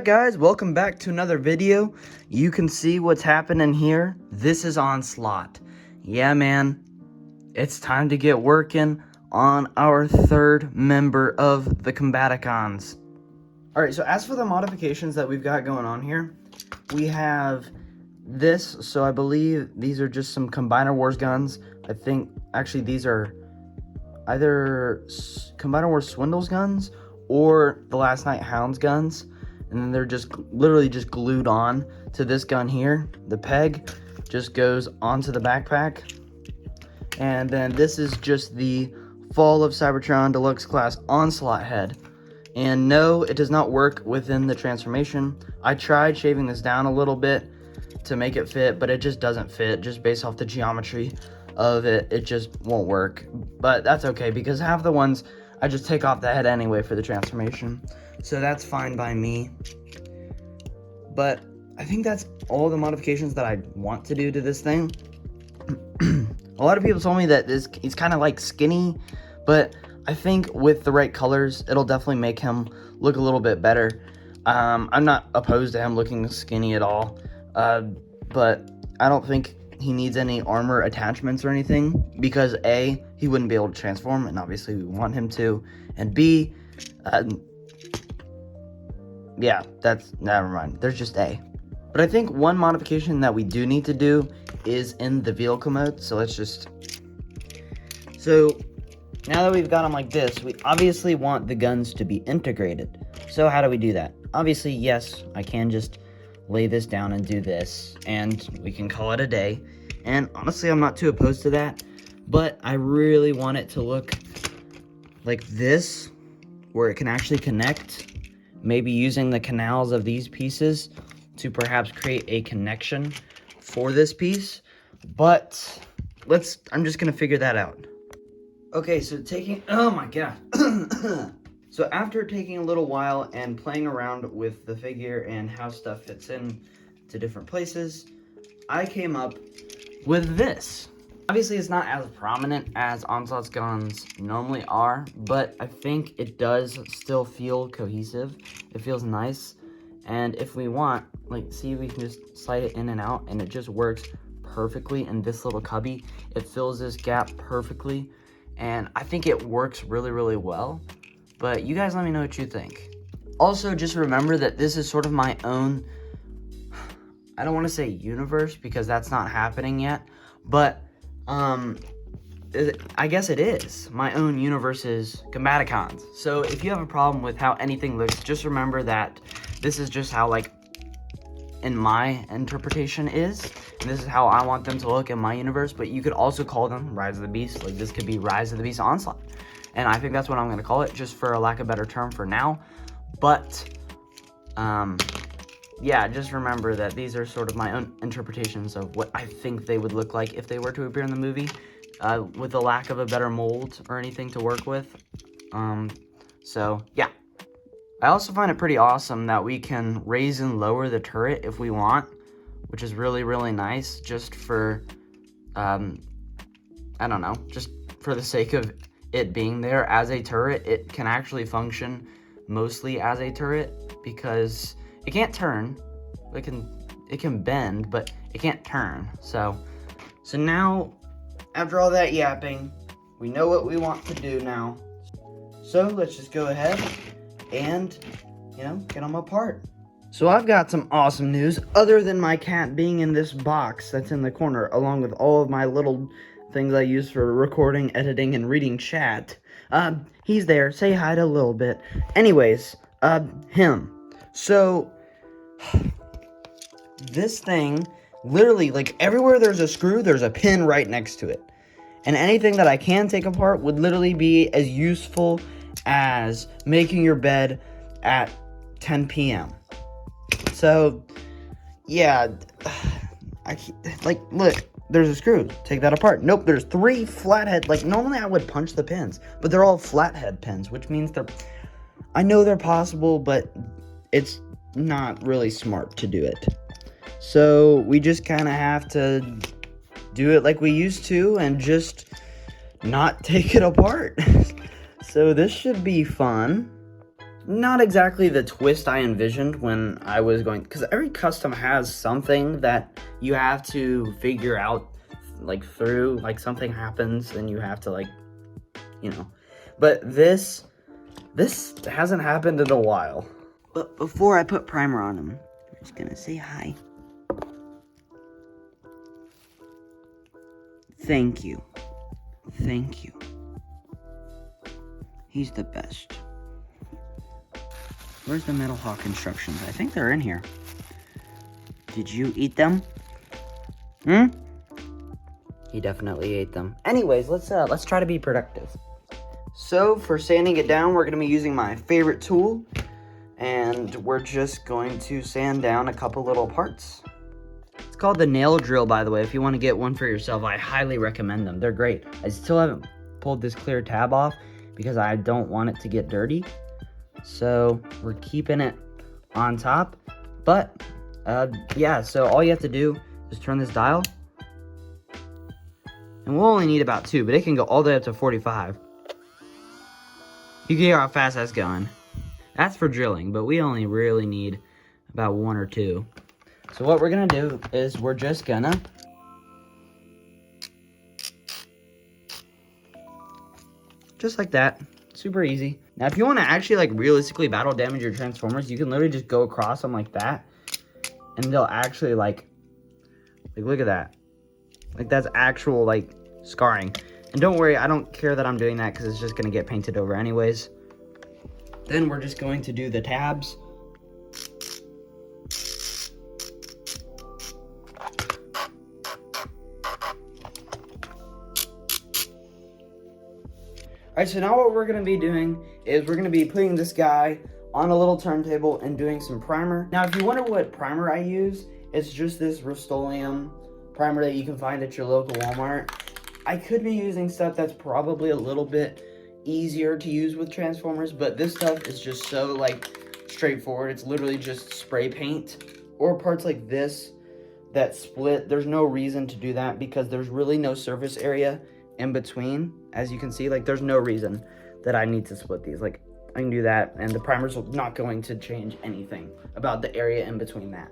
Alright guys, welcome back to another video. You can see what's happening here. This is ONSLAUGHT. Yeah man, it's time to get working on our third member of the Combaticons. Alright, so as for the modifications that we've got going on here, we have this. So I believe these are just some Combiner Wars guns. I think, actually these are either Combiner Wars Swindles guns or the Last Night Hounds guns. And then they're just literally just glued on to this gun here. The peg just goes onto the backpack. And then this is just the Fall of Cybertron Deluxe Class Onslaught head. And no, it does not work within the transformation. I tried shaving this down a little bit to make it fit, but it just doesn't fit. Just based off the geometry of it, it just won't work. But that's okay, because half the ones I just take off the head anyway for the transformation. So that's fine by me. But I think that's all the modifications that I want to do to this thing. A lot of people told me that he's kind of like skinny, but I think with the right colors, it'll definitely make him look a little bit better. I'm not opposed to him looking skinny at all, but I don't think he needs any armor attachments or anything, because A, he wouldn't be able to transform, and obviously we want him to, and B, yeah, that's, never mind, there's just A. But I think one modification that we do need to do is in the vehicle mode, so now that we've got them like this, we obviously want the guns to be integrated. So how do we do that? Obviously, yes, I can just lay this down and do this, and we can call it a day. And honestly, I'm not too opposed to that, but I really want it to look like this, where it can actually connect, maybe using the canals of these pieces to perhaps create a connection for this piece. But I'm just gonna figure that out. Okay, so oh my god. So after taking a little while and playing around with the figure and how stuff fits in to different places, I came up with this. Obviously, it's not as prominent as Onslaught's guns normally are, but I think it does still feel cohesive. It feels nice, and if we want, like, see, we can just slide it in and out, and it just works perfectly in this little cubby. It fills this gap perfectly, and I think it works really, really well. But you guys let me know what you think. Also, just remember that this is sort of my own, I don't want to say universe, because that's not happening yet, but I guess it is my own universe's Combaticons. So if you have a problem with how anything looks, just remember that this is just how, like, in my interpretation is, and this is how I want them to look in my universe. But you could also call them Rise of the Beast. Like, this could be Rise of the Beast Onslaught. And I think that's what I'm going to call it, just for a lack of a better term for now. But, yeah, just remember that these are sort of my own interpretations of what I think they would look like if they were to appear in the movie, with the lack of a better mold or anything to work with. So, yeah. I also find it pretty awesome that we can raise and lower the turret if we want, which is really, really nice, just for, I don't know, just for the sake of it being there as a turret. It can actually function mostly as a turret, because it can't turn. It can bend, but it can't turn. So now, after all that yapping, we know what we want to do now. So let's just go ahead and, get them apart. So I've got some awesome news, other than my cat being in this box that's in the corner, along with all of my little things I use for recording, editing, and reading chat. He's there. Say hi to a little bit. Anyways, him. So, this thing, literally, like, everywhere there's a screw, there's a pin right next to it. And anything that I can take apart would literally be as useful as making your bed at 10 p.m. So, yeah, look. There's a screw. Take that apart. Nope, there's 3 flathead. Like, normally I would punch the pins, but they're all flathead pins, which means I know they're possible, but it's not really smart to do it. So we just kind of have to do it like we used to and just not take it apart. So this should be fun. not exactly the twist I envisioned when I was going, because every custom has something that you have to figure out, like through, like something happens and you have to, like, you know. But this hasn't happened in a while. But before I put primer on him, I'm just gonna say hi. Thank you. Thank you. He's the best. Where's the Metal Hawk instructions? I think they're in here. Did you eat them? He definitely ate them. Anyways, let's try to be productive. So for sanding it down, we're gonna be using my favorite tool, and we're just going to sand down a couple little parts. It's called the nail drill, by the way. If you want to get one for yourself, I highly recommend them. They're great. I still haven't pulled this clear tab off because I don't want it to get dirty. So we're keeping it on top. But yeah, so all you have to do is turn this dial. And we'll only need about 2, but it can go all the way up to 45. You can hear how fast that's going. That's for drilling, but we only really need about 1 or 2. So what we're gonna do is we're just gonna just like that. Super easy. Now if you want to actually like realistically battle damage your Transformers, you can literally just go across them like that, and they'll actually like look at that. Like that's actual like scarring. And don't worry, I don't care that I'm doing that because it's just gonna get painted over anyways. Then we're just going to do the tabs. Alright, so now what we're going to be doing is we're going to be putting this guy on a little turntable and doing some primer. Now, if you wonder what primer I use, it's just this Rust-Oleum primer that you can find at your local Walmart. I could be using stuff that's probably a little bit easier to use with Transformers, but this stuff is just so, like, straightforward. It's literally just spray paint, or parts like this that split. There's no reason to do that because there's really no surface area in between. As you can see, like there's no reason that I need to split these. Like I can do that and the primer's not going to change anything about the area in between that.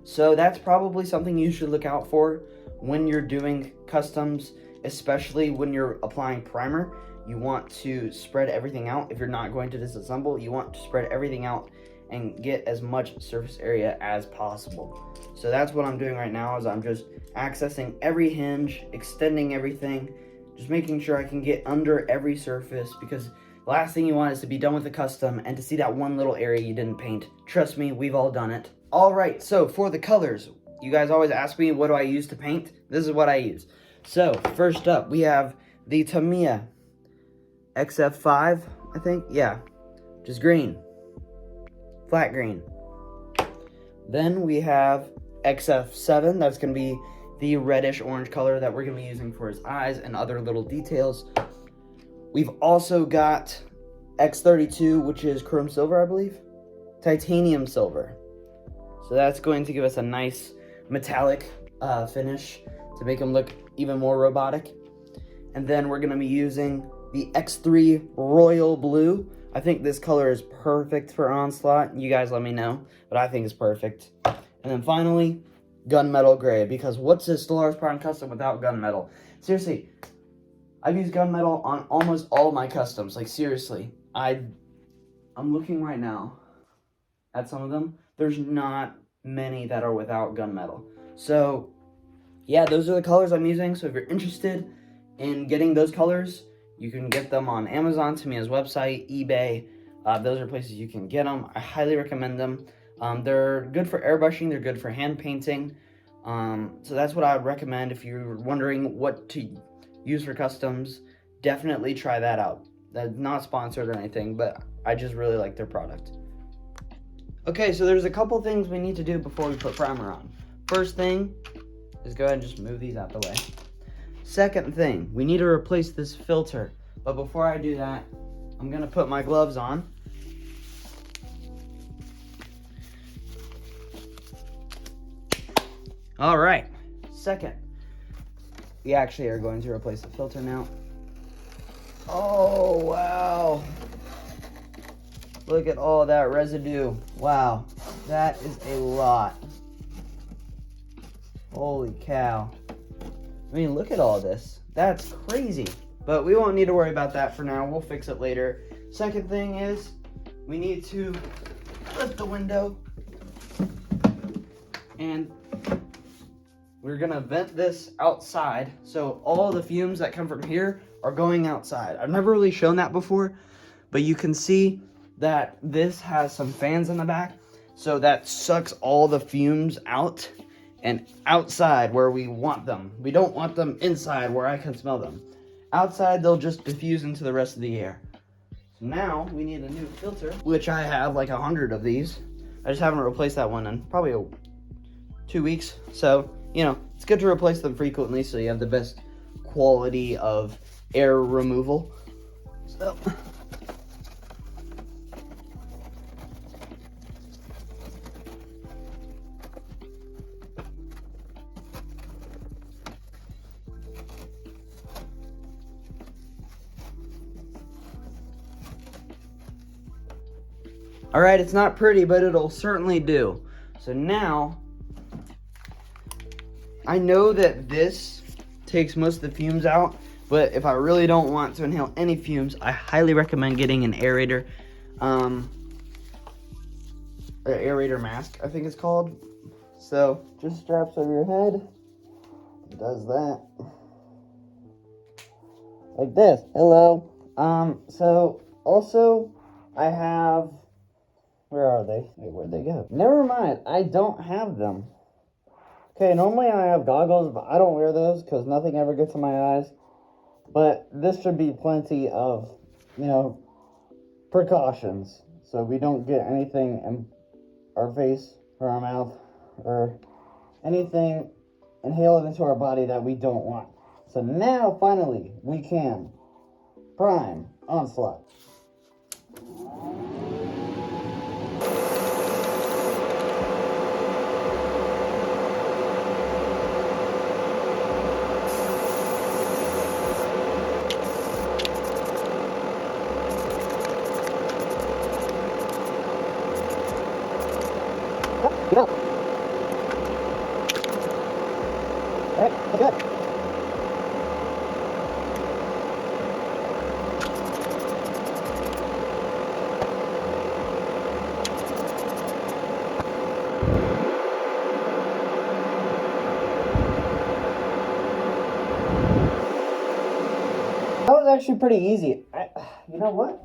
So that's probably something you should look out for when you're doing customs, especially when you're applying primer. You want to spread everything out. If you're not going to disassemble, you want to spread everything out and get as much surface area as possible. So that's what I'm doing right now, is I'm just accessing every hinge, extending everything, just making sure I can get under every surface, because the last thing you want is to be done with the custom and to see that one little area you didn't paint. Trust me, we've all done it. All right, so for the colors, you guys always ask me what do I use to paint? This is what I use. So first up, we have the Tamiya XF5, I think, yeah, just green. Flat green. Then we have XF7, that's going to be the reddish orange color that we're going to be using for his eyes and other little details. We've also got X32, which is chrome silver, I believe. Titanium silver. So that's going to give us a nice metallic finish to make him look even more robotic. And then we're going to be using the X3 royal blue. I think this color is perfect for Onslaught. You guys let me know, but I think it's perfect. And then finally, gunmetal gray, because what's a Stellaris Prime custom without gunmetal? Seriously, I've used gunmetal on almost all my customs. Like seriously, I'm looking right now at some of them. There's not many that are without gunmetal. So yeah, those are the colors I'm using. So if you're interested in getting those colors, you can get them on Amazon, Tamiya's website, eBay. Those are places you can get them. I highly recommend them. They're good for airbrushing. They're good for hand painting. So that's what I would recommend if you're wondering what to use for customs. Definitely try that out. That's not sponsored or anything, but I just really like their product. Okay, so there's a couple things we need to do before we put primer on. First thing is go ahead and just move these out the way. Second thing, we need to replace this filter. But before I do that, I'm gonna put my gloves on. All right, second, we actually are going to replace the filter now. Oh, wow. Look at all that residue. Wow, that is a lot. Holy cow. I mean, look at all this. That's crazy. But we won't need to worry about that for now. We'll fix it later. Second thing is, we need to lift the window. And we're gonna vent this outside. So all the fumes that come from here are going outside. I've never really shown that before, but you can see that this has some fans in the back. So that sucks all the fumes out and outside where we want them. We don't want them inside where I can smell them. Outside, they'll just diffuse into the rest of the air. So now we need a new filter, which I have like 100 of these. I just haven't replaced that one in probably 2 weeks. So, you know, it's good to replace them frequently so you have the best quality of air removal. So, all right, it's not pretty, but it'll certainly do. So now, I know that this takes most of the fumes out, but if I really don't want to inhale any fumes, I highly recommend getting an aerator, an aerator mask, I think it's called. So just straps over your head, it does that, like this. Hello. So also I have, where are they? Wait, where'd they go? Never mind, I don't have them. Okay, normally I have goggles, but I don't wear those because nothing ever gets in my eyes. But this should be plenty of, you know, precautions so we don't get anything in our face or our mouth or anything inhaled into our body that we don't want. So now, finally, we can prime Onslaught. Get up. All right, look good. That was actually pretty easy. You know what?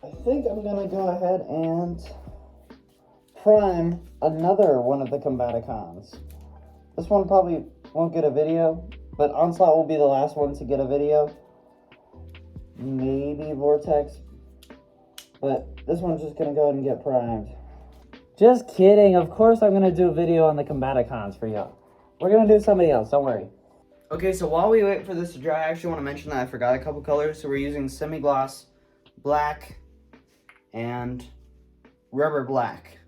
I think I'm gonna go ahead and prime another one of the Combaticons. This one probably won't get a video, but Onslaught will be the last one to get a video. Maybe Vortex, but this one's just gonna go ahead and get primed. Just kidding, of course I'm gonna do a video on the Combaticons for y'all. We're gonna do somebody else, don't worry. Okay, so while we wait for this to dry, I actually want to mention that I forgot a couple colors. So we're using semi-gloss black and rubber black.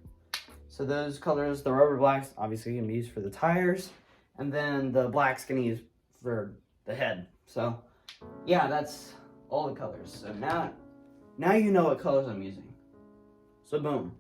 So those colors, the rubber black's obviously gonna be used for the tires, and then the black's gonna use for the head. So yeah, that's all the colors. So now you know what colors I'm using. So boom.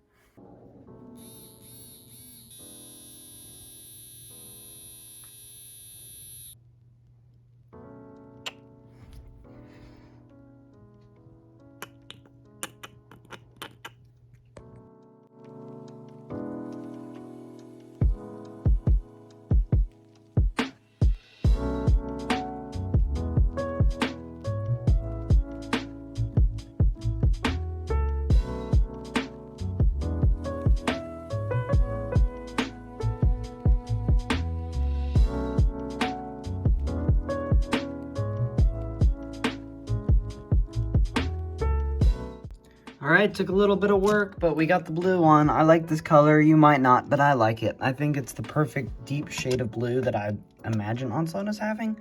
All right, took a little bit of work, but we got the blue on. I like this color. You might not, but I like it. I think it's the perfect deep shade of blue that I imagine Onslaught is having.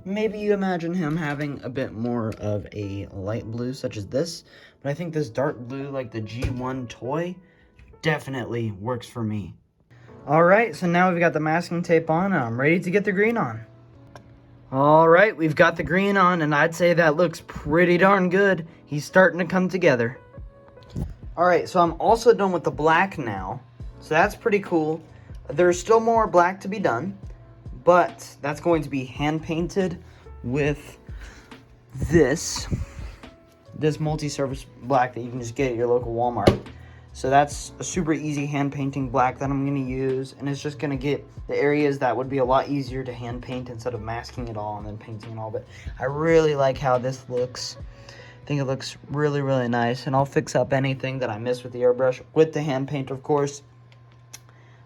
Maybe you imagine him having a bit more of a light blue, such as this. But I think this dark blue, like the G1 toy, definitely works for me. All right, so now we've got the masking tape on, and I'm ready to get the green on. All right, we've got the green on, and I'd say that looks pretty darn good. He's starting to come together. All right, so I'm also done with the black now, so that's pretty cool. There's still more black to be done, but that's going to be hand painted with this multi-surface black that you can just get at your local Walmart. So that's a super easy hand painting black that I'm going to use, and it's just going to get the areas that would be a lot easier to hand paint instead of masking it all and then painting it all. But I really like how this looks. I think it looks really, really nice, and I'll fix up anything that I miss with the airbrush with the hand paint, of course.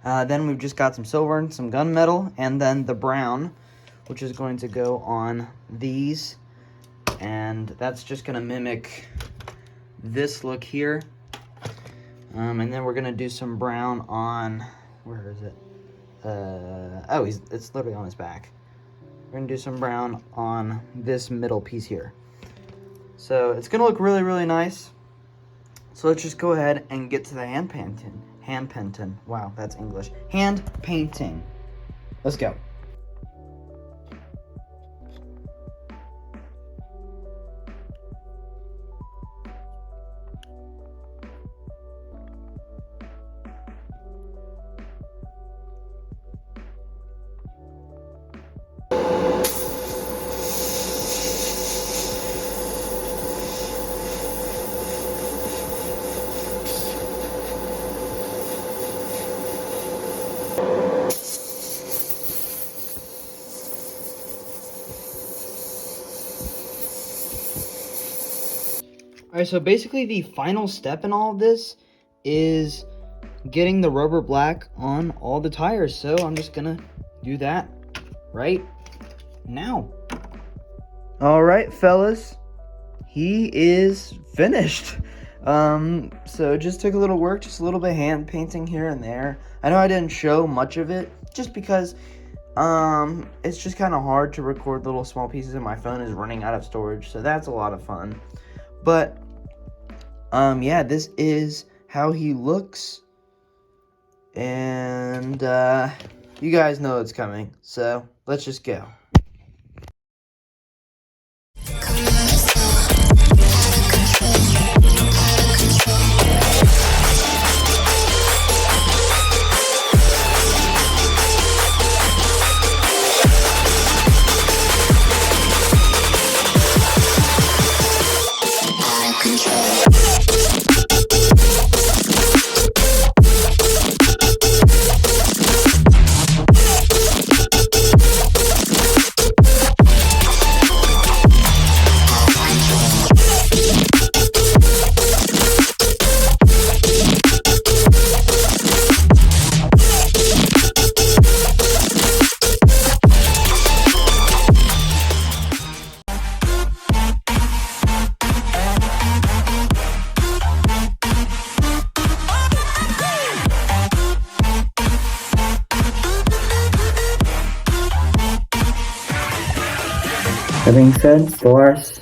Then we've just got some silver and some gunmetal, and then the brown, which is going to go on these, and that's just going to mimic this look here. And then we're gonna do some brown on, where is it? Oh, it's literally on his back. We're gonna do some brown on this middle piece here. So it's gonna look really, really nice. So let's just go ahead and get to the hand painting. Wow, that's English. Hand painting. Let's go. Alright, so basically the final step in all of this is getting the rubber black on all the tires. So I'm just gonna do that right now. Alright, fellas, he is finished. So it just took a little work, just a little bit of hand painting here and there. I know I didn't show much of it just because it's just kind of hard to record little small pieces, and my phone is running out of storage, so that's a lot of fun. But yeah, this is how he looks, and you guys know it's coming, so let's just go. That being said, it's the last